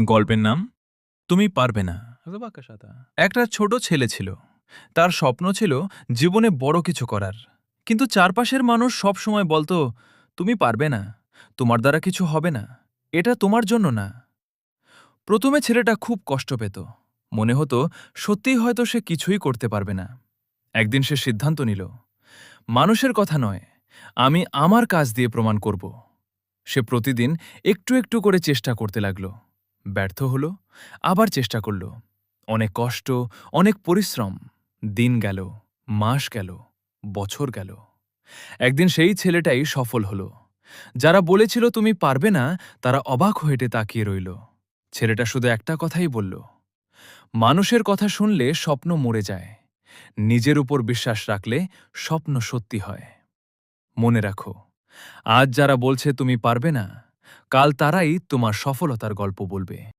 গল্পের নাম তুমি পারবে না। একটা ছোট ছেলে ছিল। তার স্বপ্ন ছিল জীবনে বড় কিছু করার। কিন্তু চারপাশের মানুষ সব সময় বলতো, তুমি পারবে না, তোমার দ্বারা কিছু হবে না, এটা তোমার জন্য না। প্রথমে ছেলেটা খুব কষ্ট পেত। মনে হতো সত্যিই হয়তো সে কিছুই করতে পারবে না। একদিন সে সিদ্ধান্ত নিল, মানুষের কথা নয়, আমি আমার কাজ দিয়ে প্রমাণ করব। সে প্রতিদিন একটু একটু করে চেষ্টা করতে লাগল। ব্যর্থ হল, আবার চেষ্টা করল। অনেক কষ্ট, অনেক পরিশ্রম। দিন গেল, মাস গেল, বছর গেল। একদিন সেই ছেলেটাই সফল হল। যারা বলেছিল তুমি পারবে না, তারা অবাক হয়ে তাকিয়ে রইল। ছেলেটা শুধু একটা কথাই বলল, মানুষের কথা শুনলে স্বপ্ন মরে যায়, নিজের উপর বিশ্বাস রাখলে স্বপ্ন সত্যি হয়। মনে রাখো, আজ যারা বলছে তুমি পারবে না, কাল তারাই তোমার সফলতার গল্প বলবে।